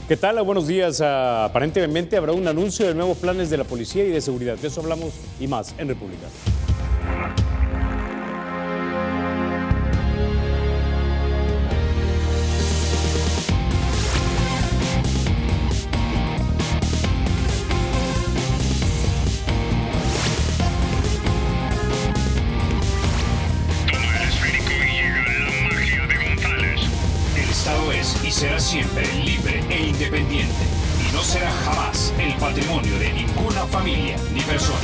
¿Qué tal? Buenos días. Aparentemente habrá un anuncio de nuevos planes de la policía y de seguridad. De eso hablamos y más en República. Y será siempre libre e independiente, y no será jamás el patrimonio de ninguna familia ni persona.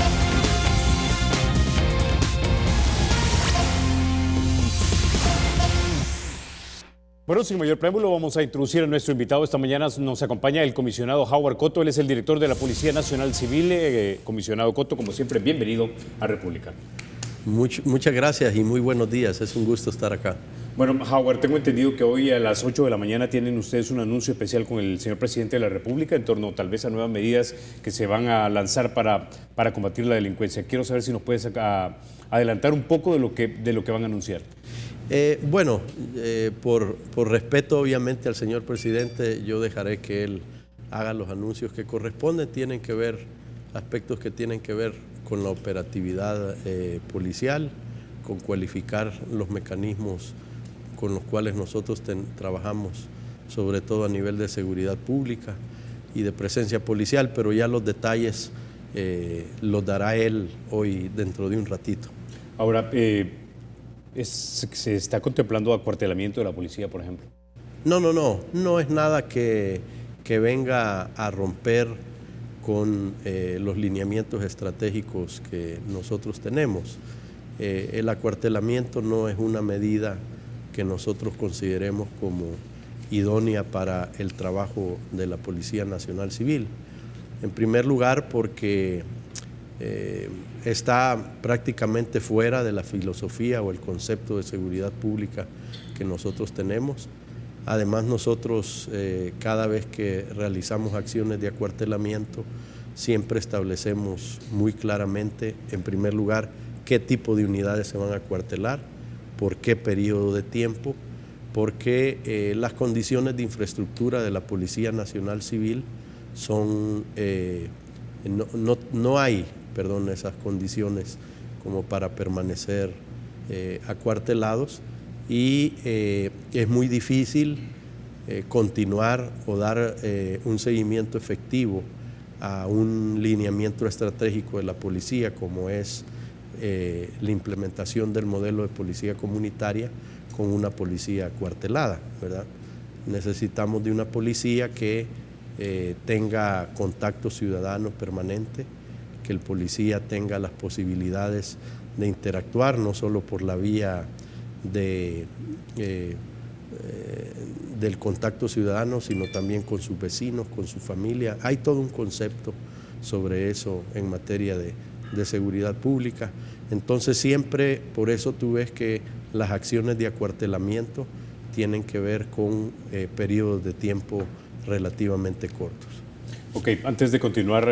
Bueno, sin mayor preámbulo, vamos a introducir a nuestro invitado. Esta mañana nos acompaña el comisionado Howard Cotto. Él es el director de la Policía Nacional Civil. Comisionado Cotto, como siempre, bienvenido a República. Muchas gracias y muy buenos días. Es un gusto estar acá. Bueno, Howard, tengo entendido que hoy a las 8 de la mañana tienen ustedes un anuncio especial con el señor presidente de la República en torno tal vez a nuevas medidas que se van a lanzar para combatir la delincuencia. Quiero saber si nos puedes adelantar un poco de lo que van a anunciar. Por respeto obviamente al señor presidente, yo dejaré que él haga los anuncios que corresponden. Tienen que ver aspectos que tienen que ver con la operatividad policial, con cualificar los mecanismos con los cuales nosotros trabajamos, sobre todo a nivel de seguridad pública y de presencia policial, pero ya los detalles los dará él hoy dentro de un ratito. Ahora, ¿se está contemplando acuartelamiento de la policía, por ejemplo? No es nada que venga a romper con los lineamientos estratégicos que nosotros tenemos. El acuartelamiento no es una medida que nosotros consideremos como idónea para el trabajo de la Policía Nacional Civil. En primer lugar, porque está prácticamente fuera de la filosofía o el concepto de seguridad pública que nosotros tenemos. Además, nosotros cada vez que realizamos acciones de acuartelamiento, siempre establecemos muy claramente, en primer lugar, qué tipo de unidades se van a acuartelar, por qué periodo de tiempo, porque las condiciones de infraestructura de la Policía Nacional Civil son, no hay esas condiciones como para permanecer acuartelados y es muy difícil continuar o dar un seguimiento efectivo a un lineamiento estratégico de la policía como es la implementación del modelo de policía comunitaria con una policía acuartelada, ¿verdad? Necesitamos de una policía que tenga contacto ciudadano permanente, que el policía tenga las posibilidades de interactuar no solo por la vía del contacto ciudadano, sino también con sus vecinos, con su familia. Hay todo un concepto sobre eso en materia de seguridad pública. Entonces siempre, por eso tú ves que las acciones de acuartelamiento tienen que ver con periodos de tiempo relativamente cortos. Ok, antes de continuar,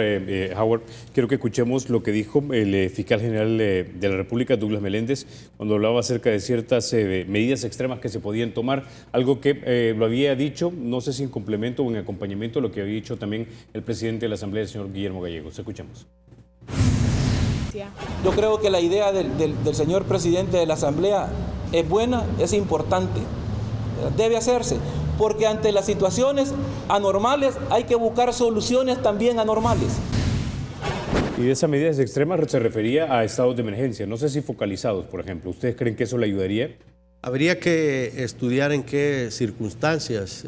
Howard, quiero que escuchemos lo que dijo el fiscal general de la República, Douglas Meléndez, cuando hablaba acerca de ciertas medidas extremas que se podían tomar, algo que lo había dicho, no sé si en complemento o en acompañamiento a lo que había dicho también el presidente de la Asamblea, el señor Guillermo Gallegos. Escuchemos. Yo creo que la idea del señor presidente de la Asamblea es buena, es importante, debe hacerse, porque ante las situaciones anormales hay que buscar soluciones también anormales. Y de esas medidas extremas se refería a estados de emergencia, no sé si focalizados, por ejemplo. ¿Ustedes creen que eso le ayudaría? Habría que estudiar en qué circunstancias,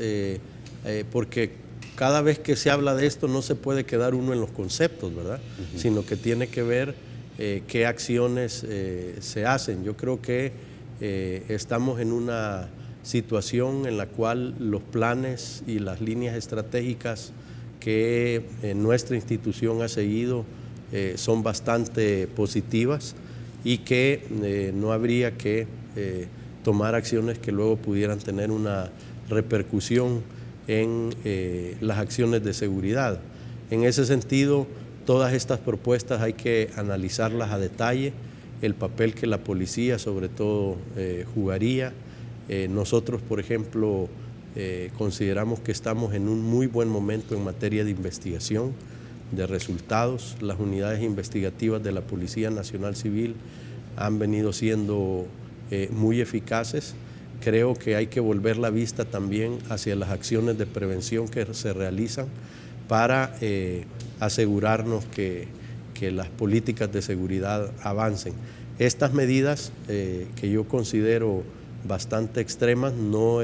porque cada vez que se habla de esto no se puede quedar uno en los conceptos, ¿verdad? Sino que tiene que ver qué acciones se hacen. Yo creo que estamos en una situación en la cual los planes y las líneas estratégicas que nuestra institución ha seguido son bastante positivas y que no habría que tomar acciones que luego pudieran tener una repercusión en las acciones de seguridad. En ese sentido, todas estas propuestas hay que analizarlas a detalle, el papel que la policía sobre todo jugaría. Nosotros, por ejemplo, consideramos que estamos en un muy buen momento en materia de investigación, de resultados. Las unidades investigativas de la Policía Nacional Civil han venido siendo muy eficaces. Creo que hay que volver la vista también hacia las acciones de prevención que se realizan para asegurarnos que las políticas de seguridad avancen. Estas medidas que yo considero bastante extremas, no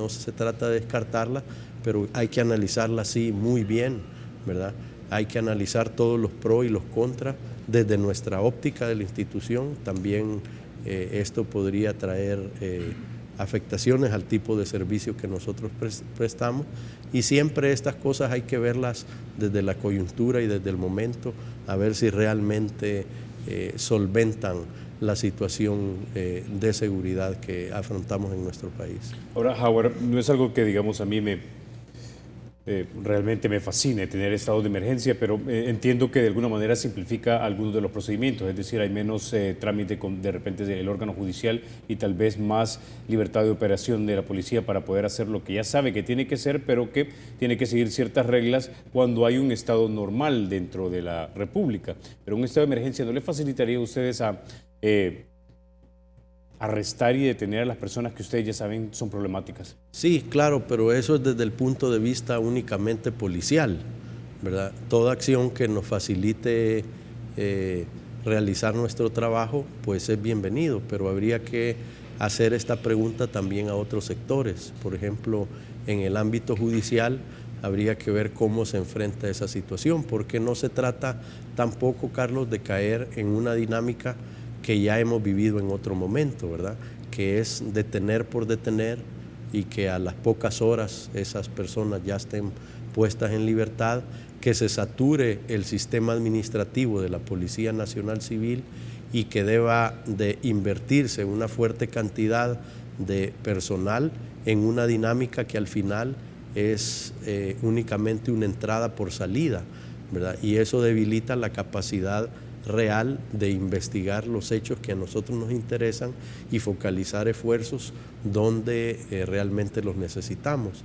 se trata de descartarlas, pero hay que analizarlas sí muy bien, ¿verdad? Hay que analizar todos los pros y los contras desde nuestra óptica de la institución. También esto podría traer afectaciones al tipo de servicio que nosotros prestamos, y siempre estas cosas hay que verlas desde la coyuntura y desde el momento, a ver si realmente solventan la situación de seguridad que afrontamos en nuestro país. Ahora, Howard, no es algo que, digamos, a mí realmente me fascine tener estado de emergencia, pero entiendo que de alguna manera simplifica algunos de los procedimientos, es decir, hay menos trámite de repente del órgano judicial y tal vez más libertad de operación de la policía para poder hacer lo que ya sabe que tiene que hacer, pero que tiene que seguir ciertas reglas cuando hay un estado normal dentro de la República. Pero un estado de emergencia, ¿no le facilitaría a ustedes a arrestar y detener a las personas que ustedes ya saben son problemáticas? Sí, claro, pero eso es desde el punto de vista únicamente policial, ¿verdad? Toda acción que nos facilite realizar nuestro trabajo, pues es bienvenido, pero habría que hacer esta pregunta también a otros sectores. Por ejemplo, en el ámbito judicial habría que ver cómo se enfrenta esa situación, porque no se trata tampoco, Carlos, de caer en una dinámica que ya hemos vivido en otro momento, ¿verdad? Que es detener por detener y que a las pocas horas esas personas ya estén puestas en libertad, que se sature el sistema administrativo de la Policía Nacional Civil y que deba de invertirse una fuerte cantidad de personal en una dinámica que al final es únicamente una entrada por salida, ¿verdad? Y eso debilita la capacidad real de investigar los hechos que a nosotros nos interesan y focalizar esfuerzos donde realmente los necesitamos.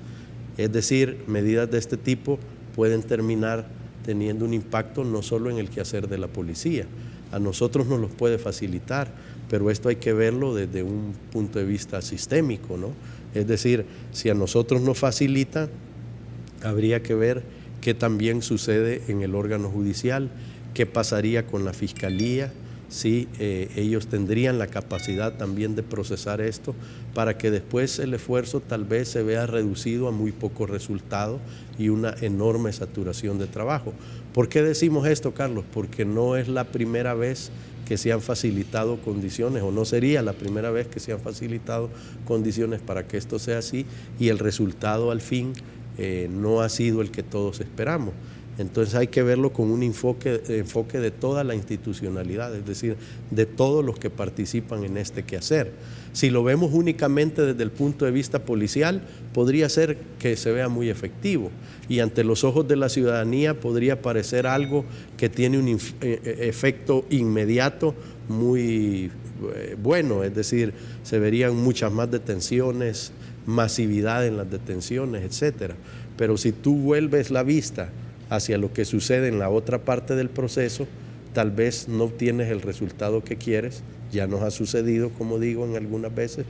Es decir, medidas de este tipo pueden terminar teniendo un impacto no solo en el quehacer de la policía, a nosotros nos los puede facilitar, pero esto hay que verlo desde un punto de vista sistémico, ¿no? Es decir, si a nosotros nos facilita, habría que ver qué también sucede en el órgano judicial, qué pasaría con la Fiscalía, si ellos tendrían la capacidad también de procesar esto para que después el esfuerzo tal vez se vea reducido a muy poco resultado y una enorme saturación de trabajo. ¿Por qué decimos esto, Carlos? Porque no es la primera vez que se han facilitado condiciones, o no sería la primera vez que se han facilitado condiciones para que esto sea así, y el resultado al fin no ha sido el que todos esperamos. Entonces hay que verlo con un enfoque de toda la institucionalidad, es decir, de todos los que participan en este quehacer. Si lo vemos únicamente desde el punto de vista policial, podría ser que se vea muy efectivo y ante los ojos de la ciudadanía podría parecer algo que tiene un efecto inmediato muy bueno, es decir, se verían muchas más detenciones, masividad en las detenciones, etcétera. Pero si tú vuelves la vista hacia lo que sucede en la otra parte del proceso, tal vez no obtienes el resultado que quieres, ya nos ha sucedido, como digo, en algunas veces,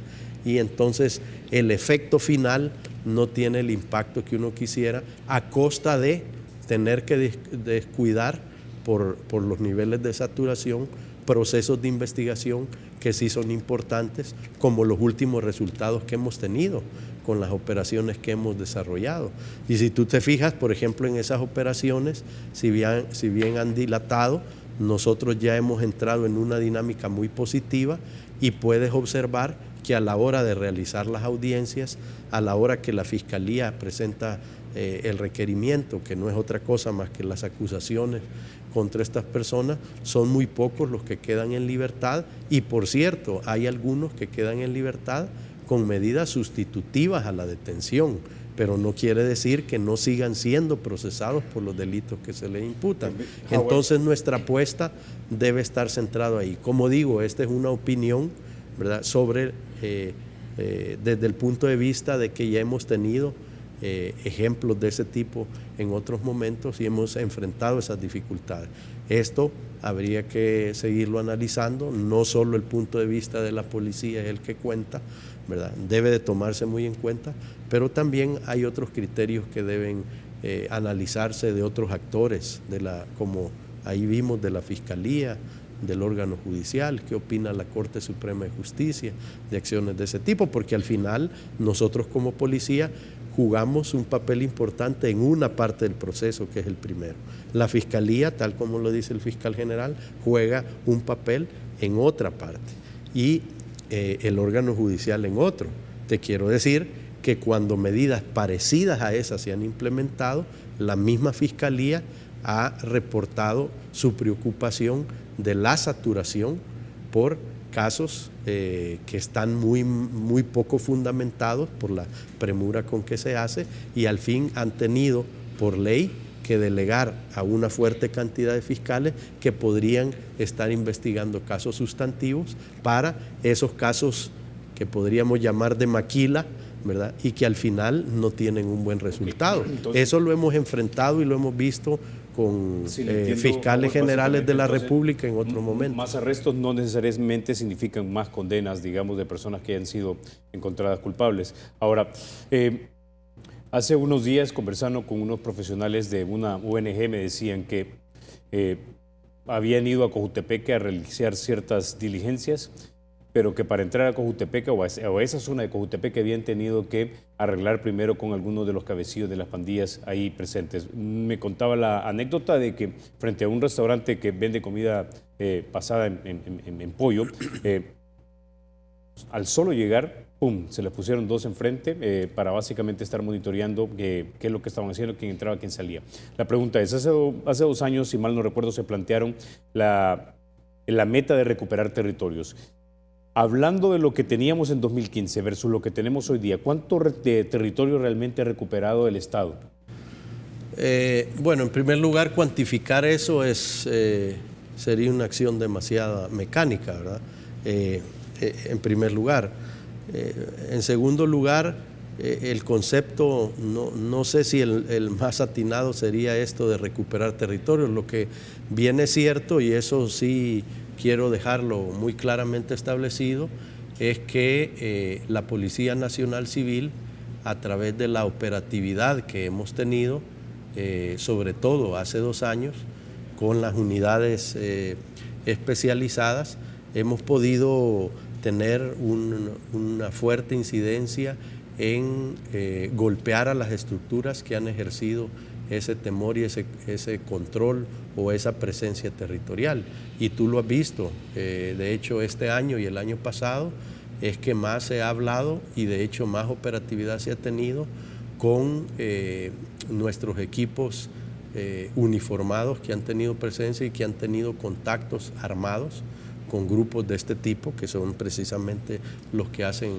y entonces el efecto final no tiene el impacto que uno quisiera, a costa de tener que descuidar por los niveles de saturación procesos de investigación que sí son importantes, como los últimos resultados que hemos tenido con las operaciones que hemos desarrollado. Y si tú te fijas, por ejemplo, en esas operaciones, si bien han dilatado, nosotros ya hemos entrado en una dinámica muy positiva y puedes observar que a la hora de realizar las audiencias, a la hora que la Fiscalía presenta el requerimiento, que no es otra cosa más que las acusaciones contra estas personas, son muy pocos los que quedan en libertad y, por cierto, hay algunos que quedan en libertad con medidas sustitutivas a la detención, pero no quiere decir que no sigan siendo procesados por los delitos que se les imputan. Entonces nuestra apuesta debe estar centrada ahí. Como digo, esta es una opinión, ¿verdad?, sobre desde el punto de vista de que ya hemos tenido ejemplos de ese tipo en otros momentos y hemos enfrentado esas dificultades. Esto habría que seguirlo analizando, no solo el punto de vista de la policía es el que cuenta, ¿verdad? Debe de tomarse muy en cuenta, pero también hay otros criterios que deben analizarse de otros actores, como ahí vimos, de la Fiscalía, del órgano judicial, qué opina la Corte Suprema de Justicia de acciones de ese tipo, porque al final nosotros como policía jugamos un papel importante en una parte del proceso, que es el primero. La Fiscalía, tal como lo dice el fiscal general, juega un papel en otra parte y el órgano judicial en otro. Te quiero decir que cuando medidas parecidas a esas se han implementado, la misma Fiscalía ha reportado su preocupación de la saturación por casos que están muy poco fundamentados por la premura con que se hace y al fin han tenido por ley que delegar a una fuerte cantidad de fiscales que podrían estar investigando casos sustantivos para esos casos que podríamos llamar de maquila, ¿verdad? Y que al final no tienen un buen resultado. Entonces, eso lo hemos enfrentado y lo hemos visto con fiscales generales de la República en otro momento. Más arrestos no necesariamente significan más condenas, digamos, de personas que hayan sido encontradas culpables. Ahora, hace unos días, conversando con unos profesionales de una ONG, me decían que habían ido a Cojutepeque a realizar ciertas diligencias, pero que para entrar a Cojutepeque o a esa zona de Cojutepeque habían tenido que arreglar primero con algunos de los cabecillos de las pandillas ahí presentes. Me contaba la anécdota de que frente a un restaurante que vende comida pasada en pollo, al solo llegar, ¡pum!, se les pusieron dos enfrente para básicamente estar monitoreando qué es lo que estaban haciendo, quién entraba, quién salía. La pregunta es, hace 2 años, si mal no recuerdo, se plantearon la meta de recuperar territorios. Hablando de lo que teníamos en 2015 versus lo que tenemos hoy día, ¿cuánto de territorio realmente ha recuperado el Estado? Bueno, en primer lugar, cuantificar eso sería una acción demasiado mecánica, ¿verdad? En primer lugar. En segundo lugar, el concepto, no sé si el más atinado sería esto de recuperar territorios. Lo que viene cierto, y eso sí quiero dejarlo muy claramente establecido, es que la Policía Nacional Civil, a través de la operatividad que hemos tenido, sobre todo hace 2 años, con las unidades especializadas, hemos podido tener una fuerte incidencia en golpear a las estructuras que han ejercido ese temor y ese control o esa presencia territorial. Y tú lo has visto, de hecho este año y el año pasado es que más se ha hablado y de hecho más operatividad se ha tenido con nuestros equipos uniformados que han tenido presencia y que han tenido contactos armados con grupos de este tipo, que son precisamente los que hacen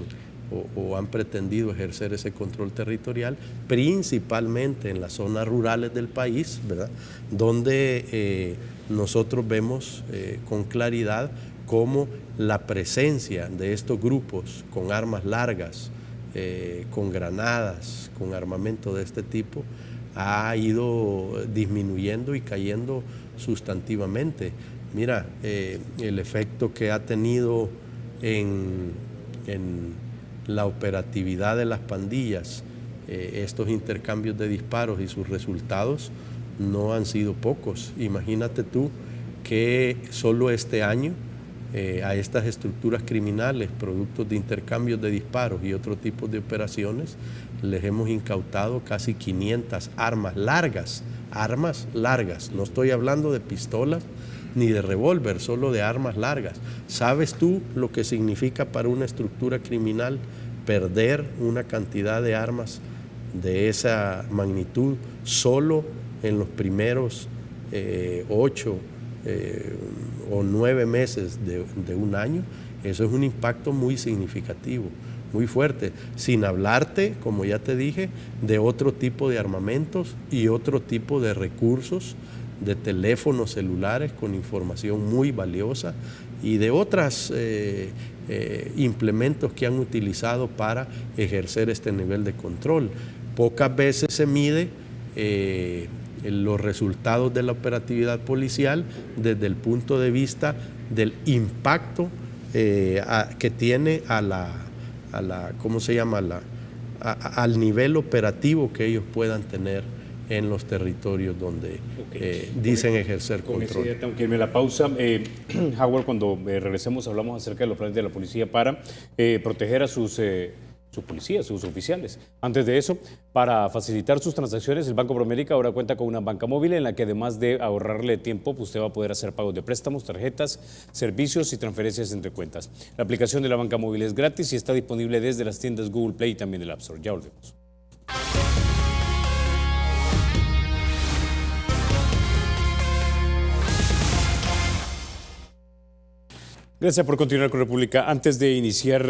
o han pretendido ejercer ese control territorial, principalmente en las zonas rurales del país, ¿verdad?, donde nosotros vemos con claridad cómo la presencia de estos grupos con armas largas, con granadas, con armamento de este tipo, ha ido disminuyendo y cayendo sustantivamente. Mira, el efecto que ha tenido en la operatividad de las pandillas, estos intercambios de disparos y sus resultados no han sido pocos. Imagínate tú que solo este año a estas estructuras criminales, productos de intercambios de disparos y otro tipo de operaciones, les hemos incautado casi 500 armas largas, no estoy hablando de pistolas ni de revólver, solo de armas largas. ¿Sabes tú lo que significa para una estructura criminal perder una cantidad de armas de esa magnitud solo en los primeros 8 o 9 meses de un año? Eso es un impacto muy significativo, muy fuerte, sin hablarte, como ya te dije, de otro tipo de armamentos y otro tipo de recursos, de teléfonos celulares con información muy valiosa y de otros implementos que han utilizado para ejercer este nivel de control. Pocas veces se mide los resultados de la operatividad policial desde el punto de vista del impacto que tiene ¿cómo se llama? Al nivel operativo que ellos puedan tener en los territorios donde dicen ejercer control. Tengo que irme a la pausa. Howard, cuando regresemos hablamos acerca de los planes de la policía para proteger a sus policías, sus oficiales. Antes de eso, para facilitar sus transacciones, el Banco Promérica ahora cuenta con una banca móvil en la que además de ahorrarle tiempo, usted va a poder hacer pagos de préstamos, tarjetas, servicios y transferencias entre cuentas. La aplicación de la banca móvil es gratis y está disponible desde las tiendas Google Play y también del App Store. Ya volvemos. Gracias por continuar con República. Antes de iniciar,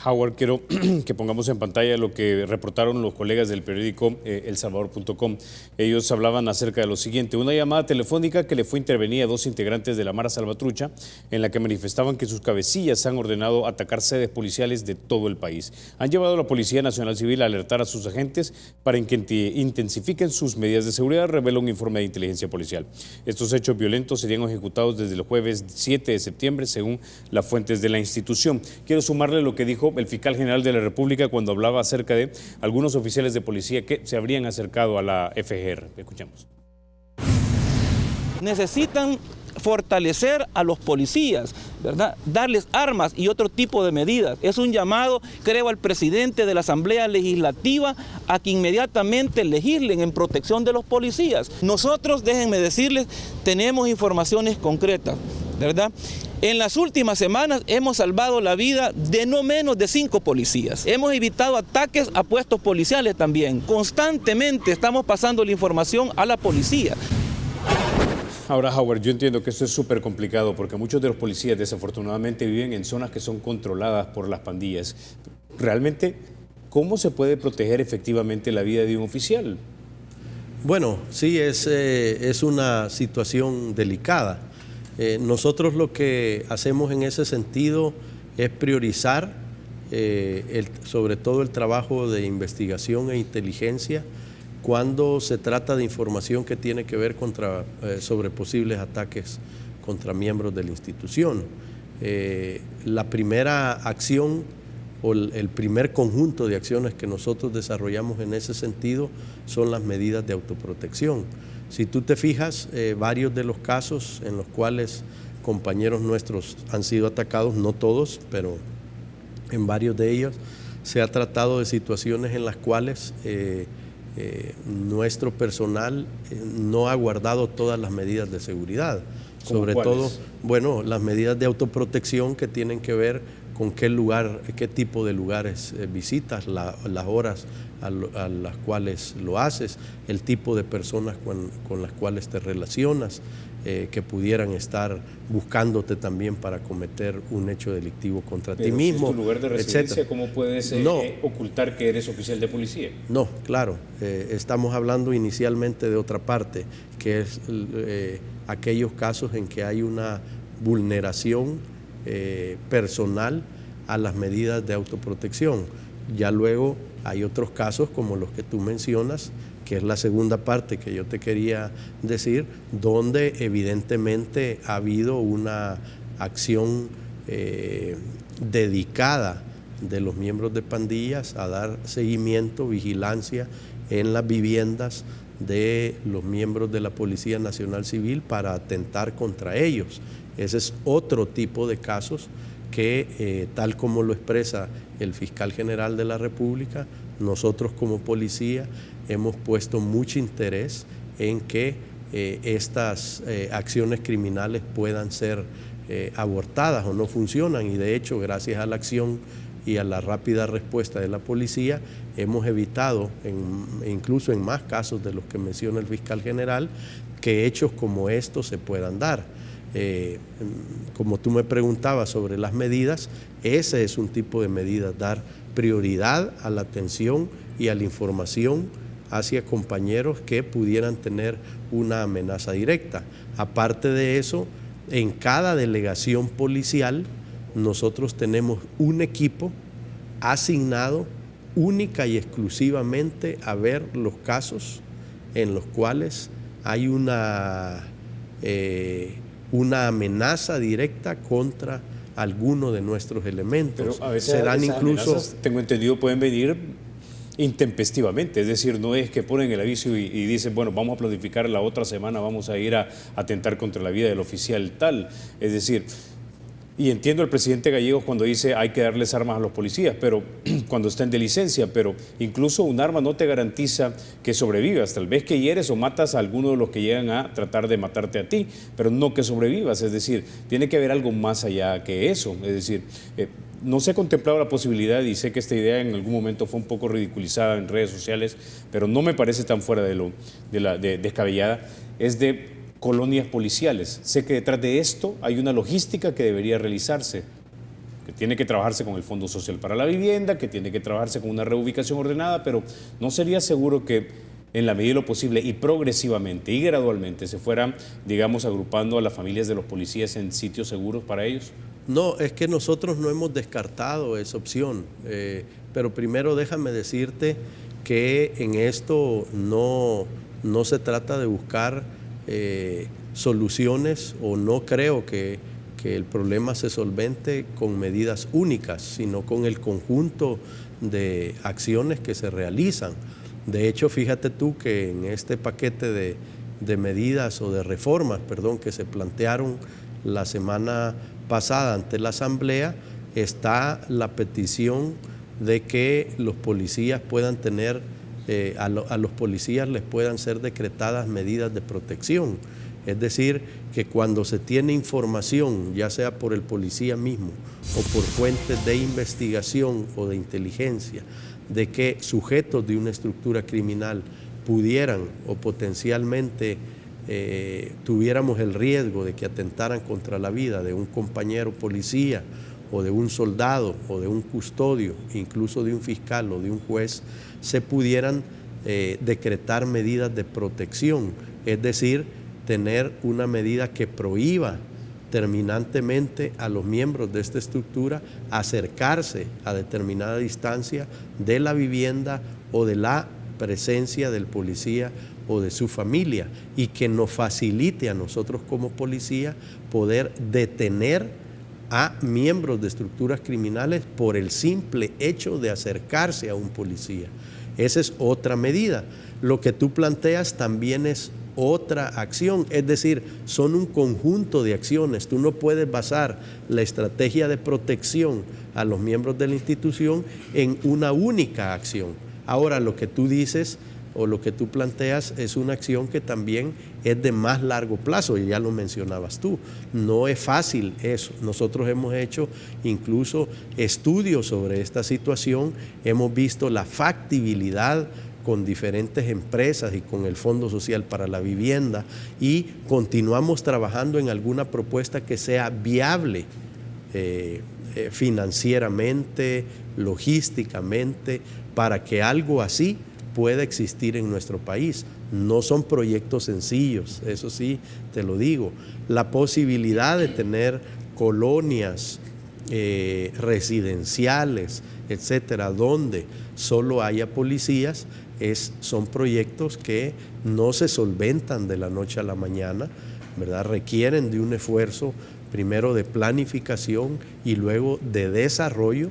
Howard, quiero que pongamos en pantalla lo que reportaron los colegas del periódico elsalvador.com. Ellos hablaban acerca de lo siguiente: una llamada telefónica que le fue intervenida a 2 integrantes de la Mara Salvatrucha, en la que manifestaban que sus cabecillas han ordenado atacar sedes policiales de todo el país. Han llevado a la Policía Nacional Civil a alertar a sus agentes para que intensifiquen sus medidas de seguridad, revela un informe de inteligencia policial. Estos hechos violentos serían ejecutados desde el jueves 7 de septiembre, según las fuentes de la institución. Quiero sumarle lo que dijo el fiscal general de la República cuando hablaba acerca de algunos oficiales de policía que se habrían acercado a la FGR. Escuchamos. Necesitan fortalecer a los policías, ¿verdad? Darles armas y otro tipo de medidas. Es un llamado, creo, al presidente de la Asamblea Legislativa a que inmediatamente legislen en protección de los policías. Nosotros, déjenme decirles, tenemos informaciones concretas, ¿verdad? En las últimas semanas hemos salvado la vida de no menos de 5 policías. Hemos evitado ataques a puestos policiales también. Constantemente estamos pasando la información a la policía. Ahora, Howard, yo entiendo que esto es súper complicado porque muchos de los policías desafortunadamente viven en zonas que son controladas por las pandillas. Realmente, ¿cómo se puede proteger efectivamente la vida de un oficial? Bueno, sí, es una situación delicada. Nosotros lo que hacemos en ese sentido es priorizar sobre todo el trabajo de investigación e inteligencia cuando se trata de información que tiene que ver sobre posibles ataques contra miembros de la institución. La primera acción o el primer conjunto de acciones que nosotros desarrollamos en ese sentido son las medidas de autoprotección. Si tú te fijas, varios de los casos en los cuales compañeros nuestros han sido atacados, no todos, pero en varios de ellos, se ha tratado de situaciones en las cuales nuestro personal no ha guardado todas las medidas de seguridad. Sobre todo, bueno, las medidas de autoprotección que tienen que ver con qué tipo de lugares visitas, las horas a las cuales lo haces, el tipo de personas con las cuales te relacionas, que pudieran estar buscándote también para cometer un hecho delictivo contra ti mismo. Si es tu lugar de residencia, etcétera. ¿Cómo puedes ocultar que eres oficial de policía? No, claro. Estamos hablando inicialmente de otra parte, que es aquellos casos en que hay una vulneración personal a las medidas de autoprotección. Ya luego hay otros casos como los que tú mencionas, que es la segunda parte que yo te quería decir, donde evidentemente ha habido una acción dedicada de los miembros de pandillas a dar seguimiento, vigilancia en las viviendas de los miembros de la Policía Nacional Civil para atentar contra ellos. Ese es otro tipo de casos que, tal como lo expresa el fiscal general de la República, nosotros como policía hemos puesto mucho interés en que estas acciones criminales puedan ser abortadas o no funcionan, y de hecho, gracias a la acción y a la rápida respuesta de la policía, hemos evitado, incluso en más casos de los que menciona el fiscal general, que hechos como estos se puedan dar. Como tú me preguntabas sobre las medidas, ese es un tipo de medidas, dar prioridad a la atención y a la información hacia compañeros que pudieran tener una amenaza directa. Aparte de eso, en cada delegación policial nosotros tenemos un equipo asignado única y exclusivamente a ver los casos en los cuales hay una amenaza directa contra alguno de nuestros elementos. Pero a veces serán esas incluso, amenazas, tengo entendido, pueden venir intempestivamente, es decir, no es que ponen el aviso y dicen, bueno, vamos a planificar la otra semana, vamos a ir a atentar contra la vida del oficial tal, es decir, y entiendo al presidente Gallegos cuando dice hay que darles armas a los policías, pero cuando estén de licencia, pero incluso un arma no te garantiza que sobrevivas, tal vez que hieres o matas a alguno de los que llegan a tratar de matarte a ti, pero no que sobrevivas, es decir, tiene que haber algo más allá que eso, es decir, no se ha contemplado la posibilidad, y sé que esta idea en algún momento fue un poco ridiculizada en redes sociales, pero no me parece tan fuera de descabellada, es de colonias policiales. Sé que detrás de esto hay una logística que debería realizarse, que tiene que trabajarse con el Fondo Social para la Vivienda, que tiene que trabajarse con una reubicación ordenada, pero ¿no sería seguro que en la medida de lo posible y progresivamente y gradualmente se fueran, digamos, agrupando a las familias de los policías en sitios seguros para ellos? No, es que nosotros no hemos descartado esa opción, pero primero déjame decirte que en esto no se trata de buscar soluciones, o no creo que el problema se solvente con medidas únicas, sino con el conjunto de acciones que se realizan. De hecho, fíjate tú que en este paquete de medidas o de reformas, que se plantearon la semana pasada ante la Asamblea, está la petición de que los policías puedan tener, a los policías les puedan ser decretadas medidas de protección. Es decir, que cuando se tiene información, ya sea por el policía mismo o por fuentes de investigación o de inteligencia, de que sujetos de una estructura criminal pudieran o potencialmente tuviéramos el riesgo de que atentaran contra la vida de un compañero policía o de un soldado o de un custodio, incluso de un fiscal o de un juez, se pudieran decretar medidas de protección, es decir, tener una medida que prohíba terminantemente a los miembros de esta estructura acercarse a determinada distancia de la vivienda o de la presencia del policía o de su familia, y que nos facilite a nosotros como policía poder detener a miembros de estructuras criminales por el simple hecho de acercarse a un policía. Esa es otra medida. Lo que tú planteas también es otra acción, es decir, son un conjunto de acciones. Tú no puedes basar la estrategia de protección a los miembros de la institución en una única acción. Ahora, lo que tú dices o lo que tú planteas es una acción que también es de más largo plazo, y ya lo mencionabas tú. No es fácil eso. Nosotros hemos hecho incluso estudios sobre esta situación, hemos visto la factibilidad con diferentes empresas y con el Fondo Social para la Vivienda, y continuamos trabajando en alguna propuesta que sea viable financieramente, logísticamente, para que algo así pueda existir en nuestro país. No son proyectos sencillos, eso sí te lo digo. La posibilidad de tener colonias residenciales, etcétera, donde solo haya policías, son proyectos que no se solventan de la noche a la mañana, ¿verdad? Requieren de un esfuerzo primero de planificación y luego de desarrollo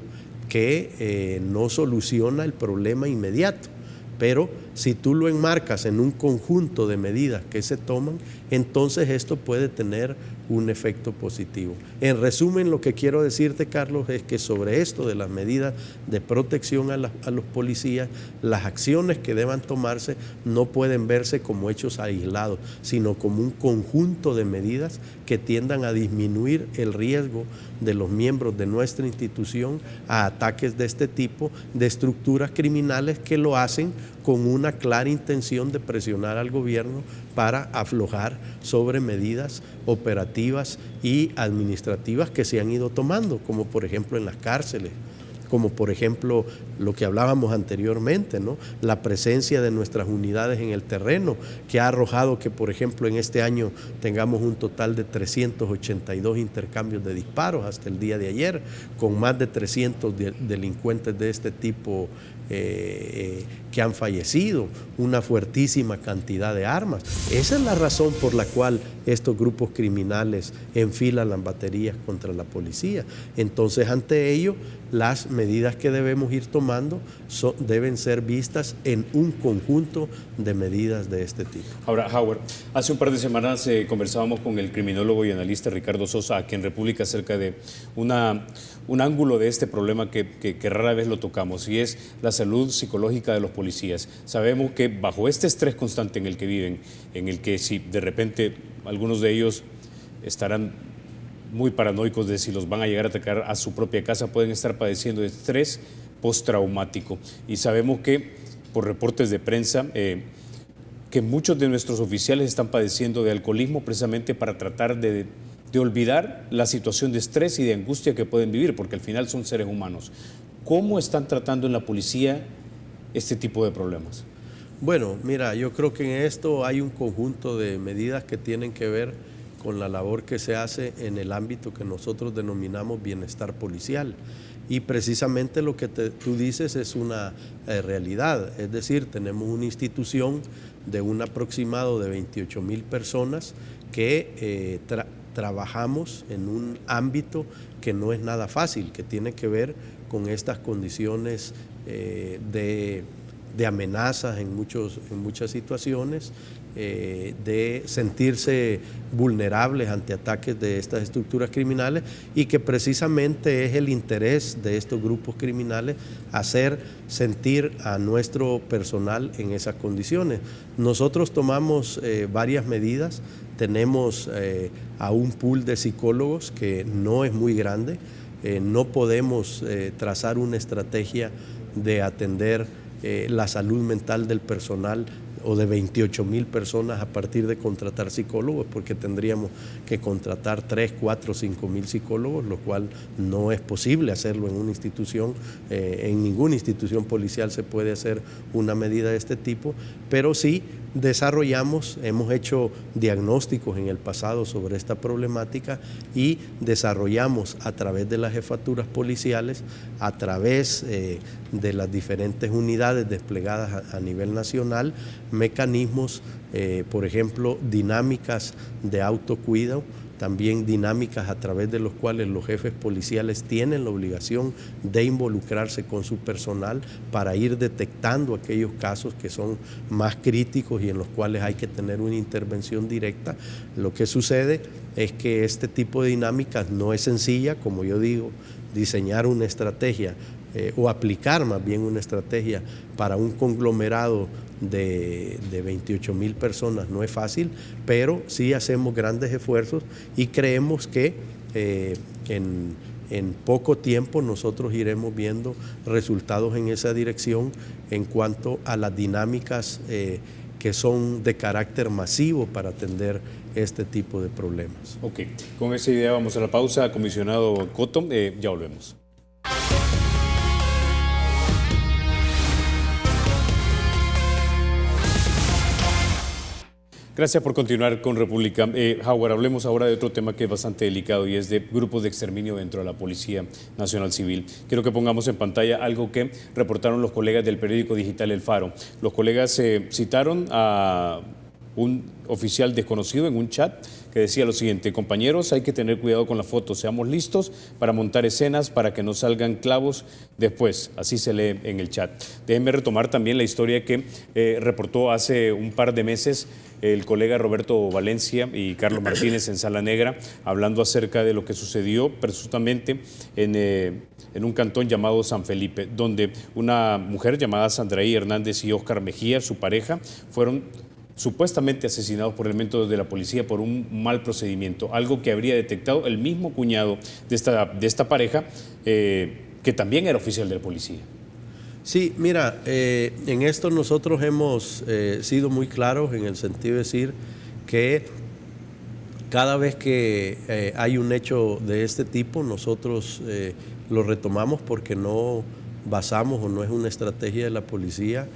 que no soluciona el problema inmediato. Pero si tú lo enmarcas en un conjunto de medidas que se toman, entonces esto puede tener un efecto positivo. En resumen, lo que quiero decirte, Carlos, es que sobre esto de las medidas de protección a los policías, las acciones que deban tomarse no pueden verse como hechos aislados, sino como un conjunto de medidas que tiendan a disminuir el riesgo de los miembros de nuestra institución a ataques de este tipo, de estructuras criminales que lo hacen con una clara intención de presionar al gobierno para aflojar sobre medidas operativas y administrativas que se han ido tomando, como por ejemplo en las cárceles, como por ejemplo lo que hablábamos anteriormente, ¿no? La presencia de nuestras unidades en el terreno, que ha arrojado que, por ejemplo, en este año tengamos un total de 382 intercambios de disparos hasta el día de ayer, con más de 300 delincuentes de este tipo que han fallecido, una fuertísima cantidad de armas. Esa es la razón por la cual estos grupos criminales enfilan las baterías contra la policía. Entonces, ante ello, las medidas que debemos ir tomando deben ser vistas en un conjunto de medidas de este tipo. Ahora, Howard, hace un par de semanas conversábamos con el criminólogo y analista Ricardo Sosa aquí en República acerca de un ángulo de este problema que rara vez lo tocamos, y es la salud psicológica de los policías. Sabemos que bajo este estrés constante en el que viven, en el que si de repente algunos de ellos estarán muy paranoicos de si los van a llegar a atacar a su propia casa, pueden estar padeciendo de estrés postraumático. Y sabemos que, por reportes de prensa, que muchos de nuestros oficiales están padeciendo de alcoholismo precisamente para tratar de olvidar la situación de estrés y de angustia que pueden vivir, porque al final son seres humanos. ¿Cómo están tratando en la policía este tipo de problemas? Bueno, mira, yo creo que en esto hay un conjunto de medidas que tienen que ver con la labor que se hace en el ámbito que nosotros denominamos bienestar policial. Y precisamente lo que tú dices es una realidad, es decir, tenemos una institución de un aproximado de 28,000 personas que trabajamos en un ámbito que no es nada fácil, que tiene que ver con estas condiciones de amenazas en muchas situaciones, de sentirse vulnerables ante ataques de estas estructuras criminales, y que precisamente es el interés de estos grupos criminales hacer sentir a nuestro personal en esas condiciones. Nosotros tomamos varias medidas. Tenemos a un pool de psicólogos que no es muy grande. No podemos trazar una estrategia de atender la salud mental del personal o de 28,000 personas a partir de contratar psicólogos, porque tendríamos que contratar 3, 4, 5,000 psicólogos, lo cual no es posible hacerlo en una institución. En ninguna institución policial se puede hacer una medida de este tipo, pero sí hemos hecho diagnósticos en el pasado sobre esta problemática y desarrollamos a través de las jefaturas policiales, a través de las diferentes unidades desplegadas a nivel nacional, mecanismos, por ejemplo, dinámicas de autocuidado, también dinámicas a través de los cuales los jefes policiales tienen la obligación de involucrarse con su personal para ir detectando aquellos casos que son más críticos y en los cuales hay que tener una intervención directa. Lo que sucede es que este tipo de dinámicas no es sencilla, como yo digo, diseñar una estrategia o aplicar más bien una estrategia para un conglomerado de 28,000 personas no es fácil, pero sí hacemos grandes esfuerzos y creemos que en poco tiempo nosotros iremos viendo resultados en esa dirección en cuanto a las dinámicas que son de carácter masivo para atender este tipo de problemas. Ok, con esa idea vamos a la pausa. Comisionado Cotto, ya volvemos. Gracias por continuar con República. Howard, hablemos ahora de otro tema que es bastante delicado y es de grupos de exterminio dentro de la Policía Nacional Civil. Quiero que pongamos en pantalla algo que reportaron los colegas del periódico digital El Faro. Los colegas citaron a un oficial desconocido en un chat que decía lo siguiente: compañeros, hay que tener cuidado con las fotos, seamos listos para montar escenas para que no salgan clavos después, así se lee en el chat. Déjenme retomar también la historia que reportó hace un par de meses el colega Roberto Valencia y Carlos Martínez en Sala Negra, hablando acerca de lo que sucedió presuntamente en un cantón llamado San Felipe, donde una mujer llamada Sandraí Hernández y Óscar Mejía, su pareja, fueron supuestamente asesinados por elementos de la policía por un mal procedimiento, algo que habría detectado el mismo cuñado de esta pareja, que también era oficial de la policía. Sí, mira, en esto nosotros hemos sido muy claros en el sentido de decir que cada vez que hay un hecho de este tipo, nosotros lo retomamos porque no basamos o no es una estrategia de la policía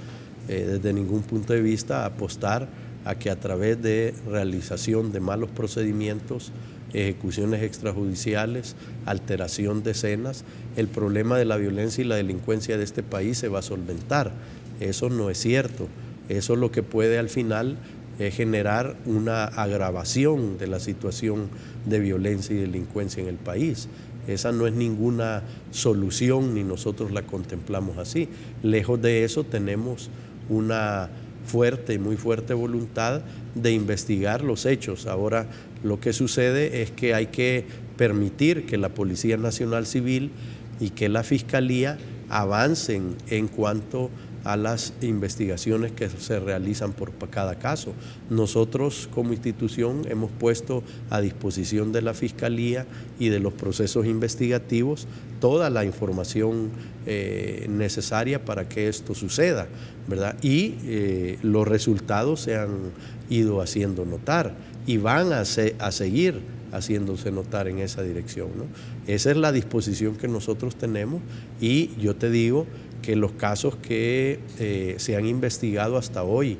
desde ningún punto de vista apostar a que a través de realización de malos procedimientos, ejecuciones extrajudiciales, alteración de escenas, el problema de la violencia y la delincuencia de este país se va a solventar. Eso no es cierto. Eso lo que puede al final es generar una agravación de la situación de violencia y delincuencia en el país. Esa no es ninguna solución ni nosotros la contemplamos así. Lejos de eso tenemos una fuerte, muy fuerte voluntad de investigar los hechos. Ahora lo que sucede es que hay que permitir que la Policía Nacional Civil y que la Fiscalía avancen en cuanto a las investigaciones que se realizan por cada caso. Nosotros como institución hemos puesto a disposición de la Fiscalía y de los procesos investigativos toda la información necesaria para que esto suceda, ¿verdad? Y los resultados se han ido haciendo notar y van a seguir haciéndose notar en esa dirección, ¿no? Esa es la disposición que nosotros tenemos y yo te digo que los casos que se han investigado hasta hoy,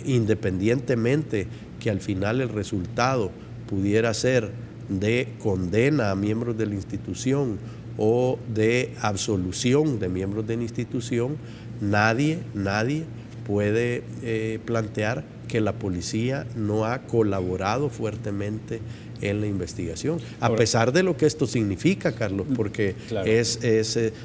independientemente que al final el resultado pudiera ser de condena a miembros de la institución o de absolución de miembros de la institución, nadie puede plantear que la policía no ha colaborado fuertemente en la investigación, a pesar de lo que esto significa, Carlos, porque claro,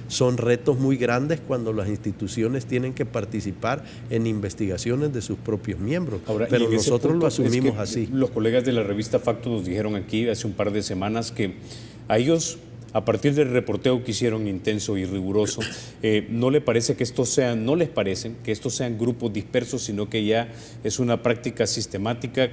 son retos muy grandes cuando las instituciones tienen que participar en investigaciones de sus propios miembros. Ahora, pero nosotros lo asumimos así. Los colegas de la revista Facto nos dijeron aquí hace un par de semanas que a ellos, a partir del reporteo que hicieron intenso y riguroso, no les parece que estos sean grupos dispersos, sino que ya es una práctica sistemática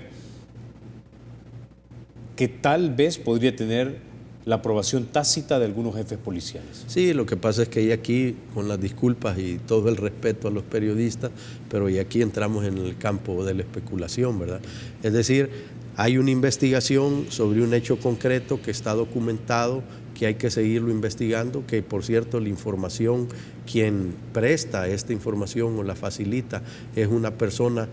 que tal vez podría tener la aprobación tácita de algunos jefes policiales. Sí, lo que pasa es que hay aquí, con las disculpas y todo el respeto a los periodistas, pero y aquí entramos en el campo de la especulación, ¿verdad? Es decir, hay una investigación sobre un hecho concreto que está documentado, que hay que seguirlo investigando, que por cierto la información, quien presta esta información o la facilita es una persona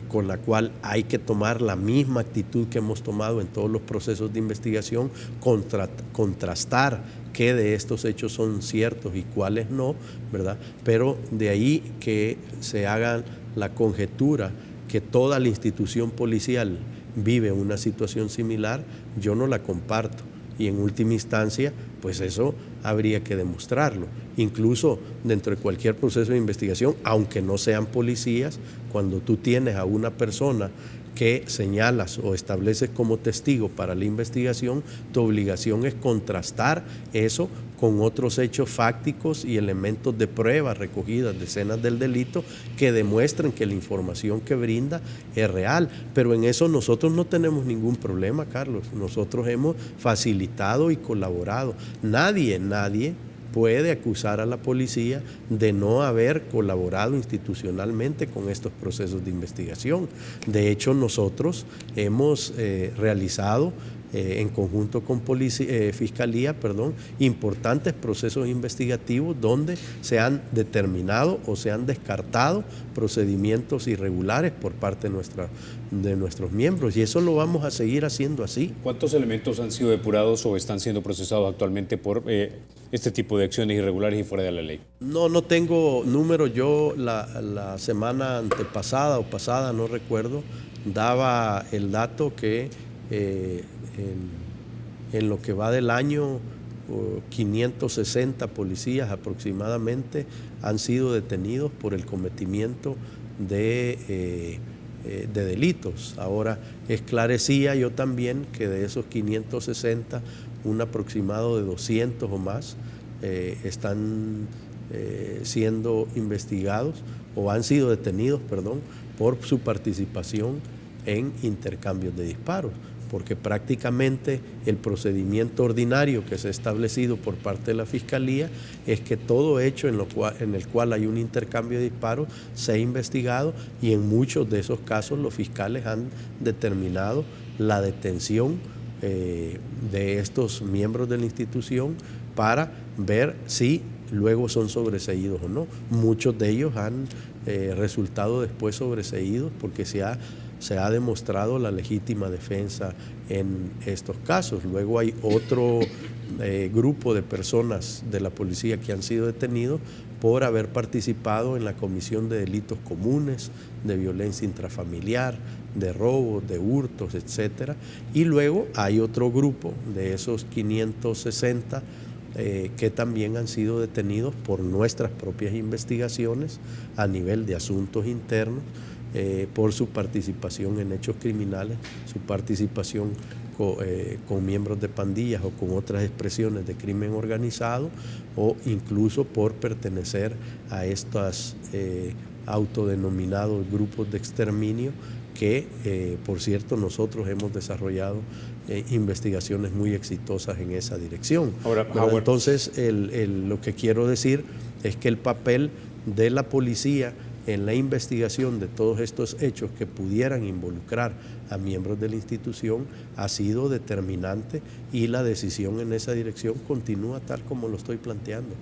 con la cual hay que tomar la misma actitud que hemos tomado en todos los procesos de investigación, contrastar qué de estos hechos son ciertos y cuáles no, ¿verdad? Pero de ahí que se haga la conjetura que toda la institución policial vive una situación similar, yo no la comparto. Y en última instancia, pues eso habría que demostrarlo. Incluso dentro de cualquier proceso de investigación, aunque no sean policías, cuando tú tienes a una persona que señalas o estableces como testigo para la investigación, tu obligación es contrastar eso con otros hechos fácticos y elementos de prueba recogidas de escenas del delito que demuestren que la información que brinda es real. Pero en eso nosotros no tenemos ningún problema, Carlos. Nosotros hemos facilitado y colaborado. Nadie puede acusar a la policía de no haber colaborado institucionalmente con estos procesos de investigación. De hecho, nosotros hemos realizado en conjunto con Fiscalía, importantes procesos investigativos donde se han determinado o se han descartado procedimientos irregulares por parte de nuestros miembros, y eso lo vamos a seguir haciendo así. ¿Cuántos elementos han sido depurados o están siendo procesados actualmente por este tipo de acciones irregulares y fuera de la ley? No tengo números. Yo la semana antepasada o pasada, no recuerdo, daba el dato que en lo que va del año 560 policías aproximadamente han sido detenidos por el cometimiento de delitos. Ahora, esclarecía yo también que de esos 560, un aproximado de 200 o más están siendo investigados o han sido detenidos, por su participación en intercambios de disparos, porque prácticamente el procedimiento ordinario que se ha establecido por parte de la Fiscalía es que todo hecho en el cual hay un intercambio de disparos sea investigado, y en muchos de esos casos los fiscales han determinado la detención de estos miembros de la institución para ver si luego son sobreseídos o no. Muchos de ellos han resultado después sobreseídos porque se ha demostrado la legítima defensa en estos casos. Luego hay otro grupo de personas de la policía que han sido detenidos por haber participado en la comisión de delitos comunes, de violencia intrafamiliar, de robos, de hurtos, etcétera. Y luego hay otro grupo de esos 560 que también han sido detenidos por nuestras propias investigaciones a nivel de asuntos internos, por su participación en hechos criminales, su participación con miembros de pandillas o con otras expresiones de crimen organizado, o incluso por pertenecer a estos autodenominados grupos de exterminio que, por cierto, nosotros hemos desarrollado investigaciones muy exitosas en esa dirección. Ahora, Howard, entonces, lo que quiero decir es que el papel de la policía en la investigación de todos estos hechos que pudieran involucrar a miembros de la institución ha sido determinante, y la decisión en esa dirección continúa tal como lo estoy planteando.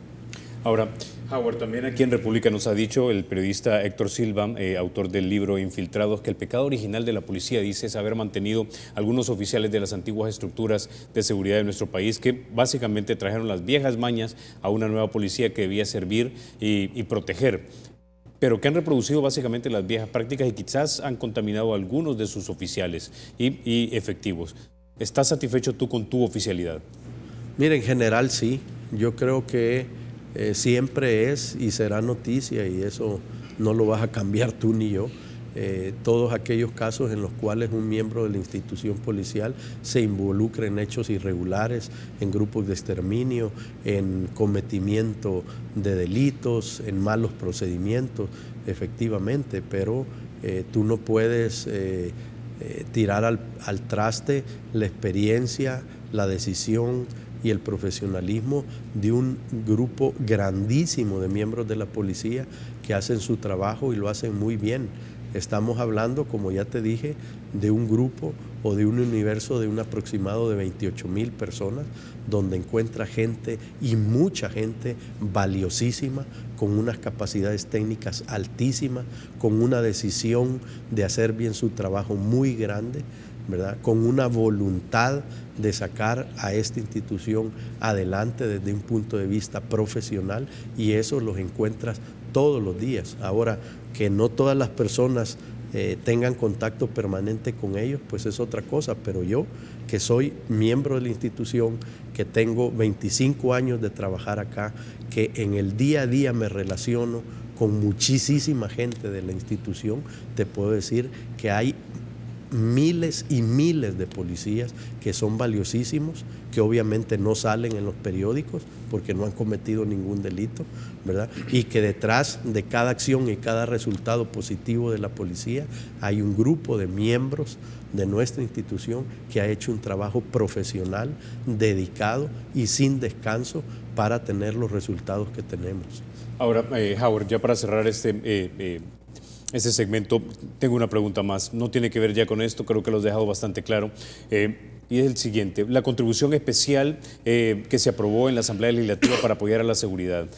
Ahora, Howard, también aquí en República nos ha dicho el periodista Héctor Silva, autor del libro Infiltrados, que el pecado original de la policía, dice, es haber mantenido algunos oficiales de las antiguas estructuras de seguridad de nuestro país, que básicamente trajeron las viejas mañas a una nueva policía que debía servir y proteger, pero que han reproducido básicamente las viejas prácticas y quizás han contaminado a algunos de sus oficiales y efectivos. ¿Estás satisfecho tú con tu oficialidad? Mira, en general sí. Yo creo que siempre es y será noticia, y eso no lo vas a cambiar tú ni yo, todos aquellos casos en los cuales un miembro de la institución policial se involucra en hechos irregulares, en grupos de exterminio, en cometimiento de delitos, en malos procedimientos, efectivamente, pero tú no puedes tirar al traste la experiencia, la decisión y el profesionalismo de un grupo grandísimo de miembros de la policía que hacen su trabajo y lo hacen muy bien. Estamos hablando, como ya te dije, de un grupo o de un universo de un aproximado de 28,000 personas, donde encuentra gente, y mucha gente valiosísima, con unas capacidades técnicas altísimas, con una decisión de hacer bien su trabajo muy grande, ¿verdad? Con una voluntad de sacar a esta institución adelante desde un punto de vista profesional, y eso los encuentras todos los días. Ahora, que no todas las personas tengan contacto permanente con ellos, pues es otra cosa, pero yo, que soy miembro de la institución, que tengo 25 años de trabajar acá, que en el día a día me relaciono con muchísima gente de la institución, te puedo decir que hay miles y miles de policías que son valiosísimos, que obviamente no salen en los periódicos porque no han cometido ningún delito, ¿verdad? Y que detrás de cada acción y cada resultado positivo de la policía hay un grupo de miembros de nuestra institución que ha hecho un trabajo profesional, dedicado y sin descanso para tener los resultados que tenemos. Ahora, Howard, ya para cerrar este segmento, tengo una pregunta más. No tiene que ver ya con esto, creo que lo has dejado bastante claro. Y es el siguiente: la contribución especial que se aprobó en la Asamblea Legislativa para apoyar a la seguridad.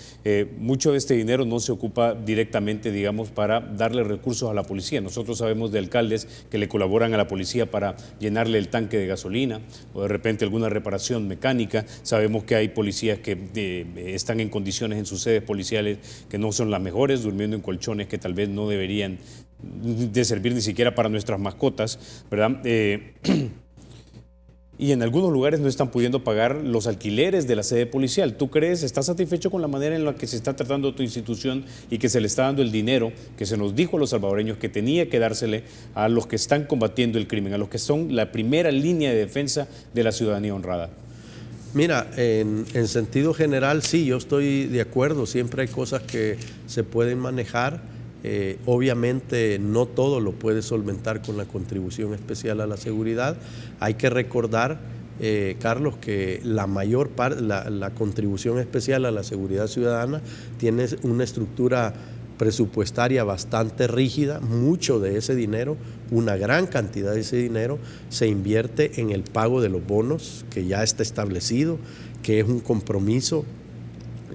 Mucho de este dinero no se ocupa directamente, digamos, para darle recursos a la policía. Nosotros sabemos de alcaldes que le colaboran a la policía para llenarle el tanque de gasolina o de repente alguna reparación mecánica. Sabemos que hay policías que están en condiciones en sus sedes policiales que no son las mejores, durmiendo en colchones que tal vez no deberían de servir ni siquiera para nuestras mascotas, ¿verdad? Y en algunos lugares no están pudiendo pagar los alquileres de la sede policial. ¿Tú crees, estás satisfecho con la manera en la que se está tratando tu institución y que se le está dando el dinero que se nos dijo a los salvadoreños que tenía que dársele a los que están combatiendo el crimen, a los que son la primera línea de defensa de la ciudadanía honrada? Mira, en sentido general sí, yo estoy de acuerdo. Siempre hay cosas que se pueden manejar. Obviamente no todo lo puede solventar con la contribución especial a la seguridad. Hay que recordar, Carlos, que la mayor parte, la contribución especial a la seguridad ciudadana tiene una estructura presupuestaria bastante rígida. Mucho de ese dinero, una gran cantidad de ese dinero, se invierte en el pago de los bonos, que ya está establecido, que es un compromiso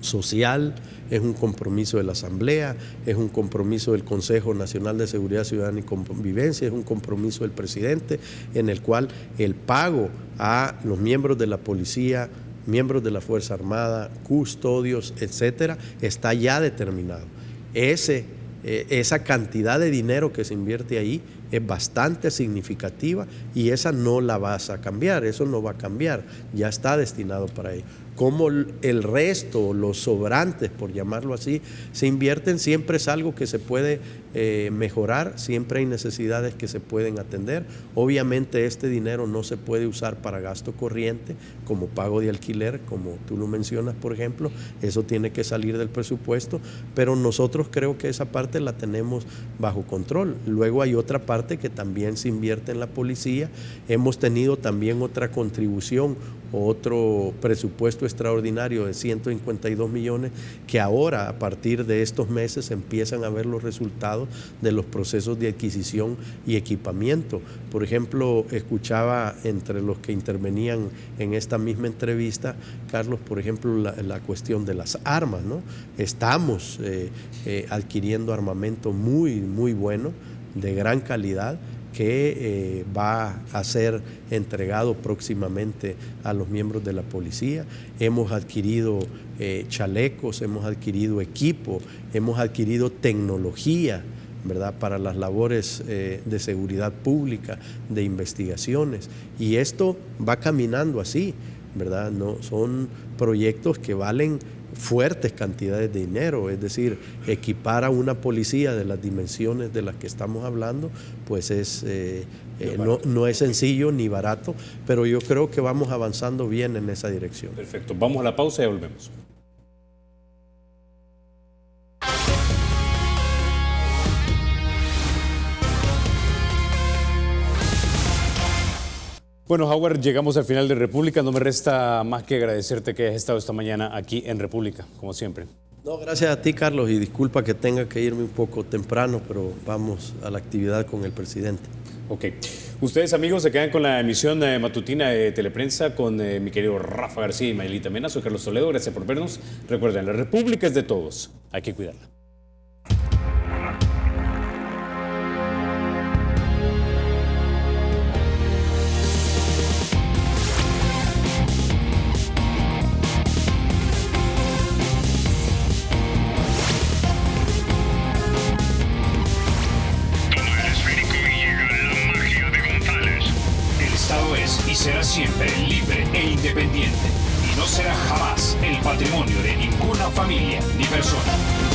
social, es un compromiso de la Asamblea, es un compromiso del Consejo Nacional de Seguridad Ciudadana y Convivencia, es un compromiso del presidente, en el cual el pago a los miembros de la policía, miembros de la Fuerza Armada, custodios, etcétera, está ya determinado. Esa cantidad de dinero que se invierte ahí es bastante significativa y esa no la vas a cambiar, eso no va a cambiar, ya está destinado para ello. Como el resto, los sobrantes, por llamarlo así, se invierten, siempre es algo que se puede mejorar, siempre hay necesidades que se pueden atender. Obviamente este dinero no se puede usar para gasto corriente, como pago de alquiler, como tú lo mencionas, por ejemplo, eso tiene que salir del presupuesto, pero nosotros creo que esa parte la tenemos bajo control. Luego hay otra parte que también se invierte en la policía, hemos tenido también otra contribución, otro presupuesto extraordinario de 152 millones que ahora a partir de estos meses empiezan a ver los resultados de los procesos de adquisición y equipamiento. Por ejemplo, escuchaba entre los que intervenían en esta misma entrevista, Carlos, por ejemplo, la cuestión de las armas, ¿no? Estamos adquiriendo armamento muy, muy bueno, de gran calidad, que va a ser entregado próximamente a los miembros de la policía. Hemos adquirido chalecos, hemos adquirido equipo, hemos adquirido tecnología, ¿verdad?, para las labores de seguridad pública, de investigaciones. Y esto va caminando así, ¿verdad? No, son proyectos que valen fuertes cantidades de dinero, es decir, equipar a una policía de las dimensiones de las que estamos hablando, pues no es sencillo ni barato, pero yo creo que vamos avanzando bien en esa dirección. Perfecto, vamos a la pausa y volvemos. Bueno, Howard, llegamos al final de República. No me resta más que agradecerte que hayas estado esta mañana aquí en República, como siempre. No, gracias a ti, Carlos, y disculpa que tenga que irme un poco temprano, pero vamos a la actividad con el presidente. Ok. Ustedes, amigos, se quedan con la emisión matutina de Teleprensa con mi querido Rafa García y Maylita Mena. Soy Carlos Toledo, gracias por vernos. Recuerden, la República es de todos, hay que cuidarla. Será siempre libre e independiente y no será jamás el patrimonio de ninguna familia ni persona.